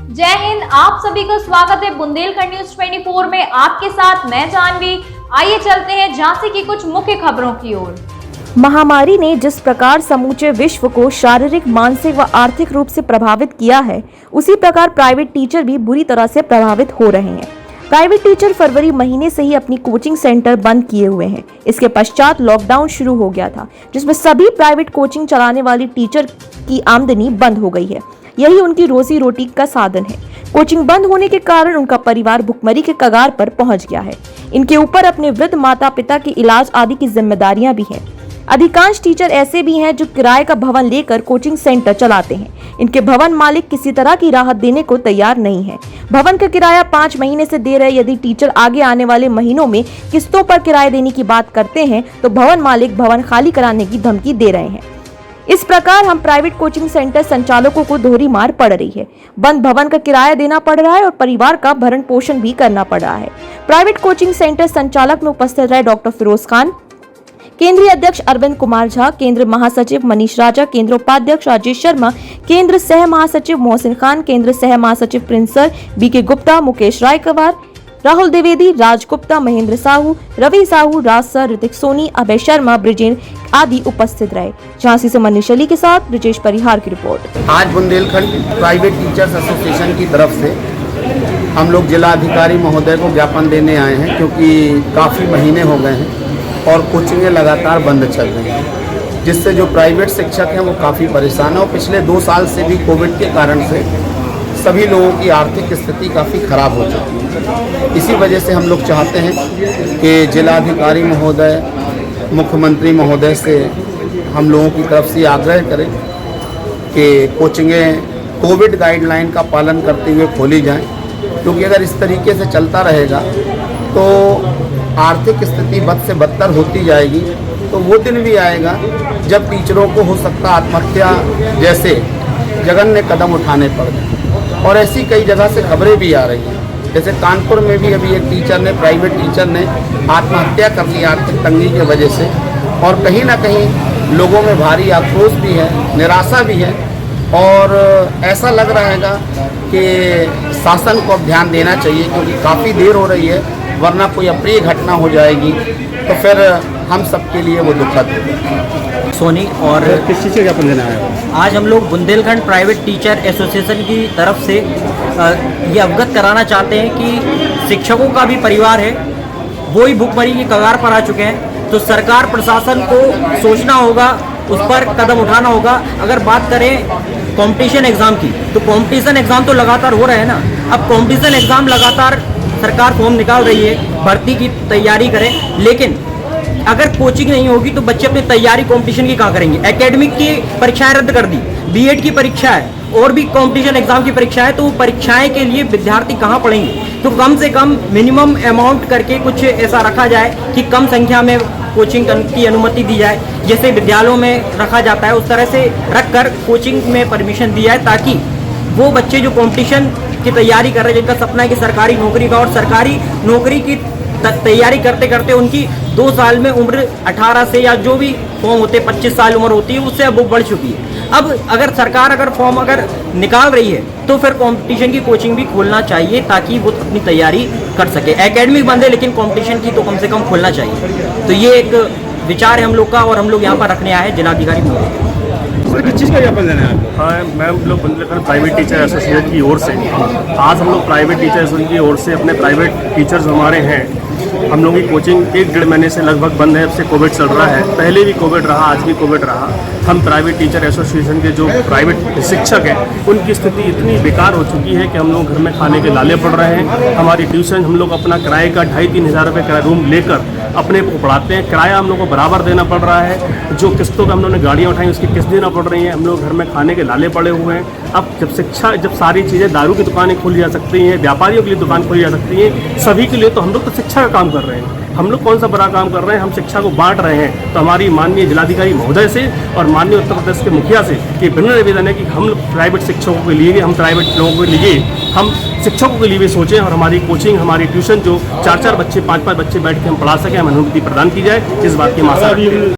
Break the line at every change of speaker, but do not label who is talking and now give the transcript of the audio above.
जय हिंद। आप सभी का स्वागत है बुंदेलखंड न्यूज 24 में। आपके साथ मैं जानवी। आइए चलते हैं झांसी की कुछ मुख्य खबरों की ओर।
महामारी ने जिस प्रकार समूचे विश्व को शारीरिक, मानसिक व आर्थिक रूप से प्रभावित किया है, उसी प्रकार प्राइवेट टीचर भी बुरी तरह से प्रभावित हो रहे हैं। प्राइवेट टीचर फरवरी महीने से ही अपनी कोचिंग सेंटर बंद किए हुए हैं। इसके पश्चात लॉकडाउन शुरू हो गया था, जिसमें सभी प्राइवेट कोचिंग चलाने वाली टीचर की आमदनी बंद हो गई है। यही उनकी रोजी रोटी का साधन है। कोचिंग बंद होने के कारण उनका परिवार भुखमरी के कगार पर पहुंच गया है। इनके ऊपर अपने वृद्ध माता पिता के इलाज आदि की जिम्मेदारियां भी हैं। अधिकांश टीचर ऐसे भी हैं जो किराए का भवन लेकर कोचिंग सेंटर चलाते हैं। इनके भवन मालिक किसी तरह की राहत देने को तैयार नहीं है। भवन का किराया 5 महीने से दे रहे। यदि टीचर आगे आने वाले महीनों में किस्तों पर किराए देने की बात करते हैं तो भवन मालिक भवन खाली कराने की धमकी दे रहे हैं। इस प्रकार हम प्राइवेट कोचिंग सेंटर संचालकों को दोहरी मार पड़ रही है। बंद भवन का किराया देना पड़ रहा है और परिवार का भरण पोषण भी करना पड़ रहा है। प्राइवेट कोचिंग सेंटर संचालक में उपस्थित रहे डॉक्टर फिरोज खान, केंद्रीय अध्यक्ष अरविंद कुमार झा, केंद्र महासचिव मनीष राजा, केंद्र उपाध्यक्ष राजेश शर्मा, केंद्र सह महासचिव मोहसिन खान, केंद्र सह महासचिव Prince sir, B K Gupta, Mukesh Raikwar, Rahul Dwivedi, Raj Gupta, Mahendra Sahu, Ravi Sahu, Raj sir, Hrithik Soni, Abhay Sharma, Brijen आदि उपस्थित रहे। झांसी से मनीष अली के साथ ब्रिजेश परिहार की रिपोर्ट।
आज बुंदेलखंड प्राइवेट टीचर्स एसोसिएशन की तरफ से हम लोग जिला अधिकारी महोदय को ज्ञापन देने आए हैं, क्योंकि काफ़ी महीने हो गए हैं और कोचिंगें लगातार बंद चल रही हैं, जिससे जो प्राइवेट शिक्षक हैं वो काफ़ी परेशान हैं। और पिछले 2 साल से भी कोविड के कारण से सभी लोगों की आर्थिक स्थिति काफ़ी ख़राब हो चुकी है। इसी वजह से हम लोग चाहते हैं कि जिलाधिकारी महोदय, मुख्यमंत्री महोदय से हम लोगों की तरफ से आग्रह करें कि कोचिंगें कोविड गाइडलाइन का पालन करते हुए खोली जाएं, क्योंकि अगर इस तरीके से चलता रहेगा तो आर्थिक स्थिति बद से बदतर होती जाएगी। तो वो दिन भी आएगा जब टीचरों को हो सकता आत्महत्या जैसे जघन्य कदम उठाने पड़ गए। और ऐसी कई जगह से खबरें भी आ रही हैं, जैसे कानपुर में भी अभी एक टीचर ने, प्राइवेट टीचर ने आत्महत्या कर ली आर्थिक तंगी की वजह से। और कहीं ना कहीं लोगों में भारी आक्रोश भी है, निराशा भी है, और ऐसा लग रहा है कि शासन को अब ध्यान देना चाहिए, क्योंकि काफ़ी देर हो रही है, वरना कोई अप्रिय घटना हो जाएगी तो फिर हम सबके लिए वो दुखद है।
सोनी और
किस चीज़ का ज्ञापन देना है?
आज हम लोग बुंदेलखंड प्राइवेट टीचर एसोसिएशन की तरफ से ये अवगत कराना चाहते हैं कि शिक्षकों का भी परिवार है, वो ही भुखमरी की कगार पर आ चुके हैं। तो सरकार प्रशासन को सोचना होगा, उस पर कदम उठाना होगा। अगर बात करें कंपटीशन एग्ज़ाम की, तो कंपटीशन एग्ज़ाम तो लगातार हो रहे हैं ना। अब कंपटीशन एग्ज़ाम लगातार सरकार फॉर्म निकाल रही है, भर्ती की तैयारी करें, लेकिन अगर कोचिंग नहीं होगी तो बच्चे अपनी तैयारी कंपटीशन की कहाँ करेंगे। एकेडमिक की परीक्षाएं रद्द कर दी, बीएड की परीक्षा है और भी कंपटीशन एग्जाम की परीक्षा है, तो वो परीक्षाएं के लिए विद्यार्थी कहाँ पढ़ेंगे। तो कम से कम मिनिमम अमाउंट करके कुछ ऐसा रखा जाए कि कम संख्या में कोचिंग की अनुमति दी जाए, जैसे विद्यालयों में रखा जाता है उस तरह से रख कर कोचिंग में परमिशन दी जाए, ताकि वो बच्चे जो कंपटीशन की तैयारी कर रहे हैं, जिनका सपना है कि सरकारी नौकरी का, और सरकारी नौकरी की तैयारी करते करते उनकी 2 साल में उम्र 18 से, या जो भी फॉर्म होते 25 साल उम्र होती है, उससे अब वो बढ़ चुकी है। अब अगर सरकार फॉर्म अगर निकाल रही है तो फिर कंपटीशन की कोचिंग भी खोलना चाहिए, ताकि वो अपनी तैयारी कर सके। एकेडमिक बंद है, लेकिन कंपटीशन की तो कम से कम खोलना चाहिए। तो ये एक विचार है हम लोग का, और हम लोग यहाँ पर रखने आए हैं जिलाधिकारी महोदय।
किस चीज़ का ज्ञापन देना है?
हाँ, मैं हम लोग बुंदेलखंड प्राइवेट टीचर एसोसिएशन की ओर से आज हम लोग प्राइवेट टीचर एसोसिएशन की ओर से अपने प्राइवेट टीचर्स हमारे हैं, हम लोगों की कोचिंग 1-1.5 महीने से लगभग बंद है। अब से कोविड चल रहा है, पहले भी कोविड रहा, आज भी कोविड रहा। हम प्राइवेट टीचर एसोसिएशन के जो प्राइवेट शिक्षक हैं, उनकी स्थिति इतनी बेकार हो चुकी है कि हम लोग घर में खाने के लाले पड़ रहे हैं। हमारी ट्यूशन हम लोग अपना किराए का 2,500-3 हज़ार रुपये किराया रूम लेकर अपने को पढ़ाते हैं। किराया हम लोग को बराबर देना पड़ रहा है। जो किस्तों पर हम लोगों ने गाड़ियाँ उठाई, उसकी किस्त देना पड़ रही है। हम लोग घर में खाने के लाले पड़े हुए हैं। अब जब सारी चीज़ें, दारू की दुकानें खोली जा सकती हैं, व्यापारियों के लिए दुकान खोली जा सकती हैं, सभी के लिए, तो हम लोग तो शिक्षा का काम कर रहे हैं। हम लोग कौन सा बड़ा काम कर रहे हैं? हम शिक्षा को बांट रहे हैं। तो हमारी माननीय जिलाधिकारी महोदय से और माननीय उत्तर प्रदेश के मुखिया से ये विनम्र निवेदन है कि हम प्राइवेट शिक्षकों के लिए, हम प्राइवेट लोगों के लिए, हम शिक्षकों के लिए भी सोचें, और हमारी कोचिंग, हमारी ट्यूशन जो 4-4 बच्चे, 5-5 बच्चे बैठ के हम पढ़ा सकें, हमें अनुमति प्रदान की जाए। इस बात की हम आशा रखते हैं।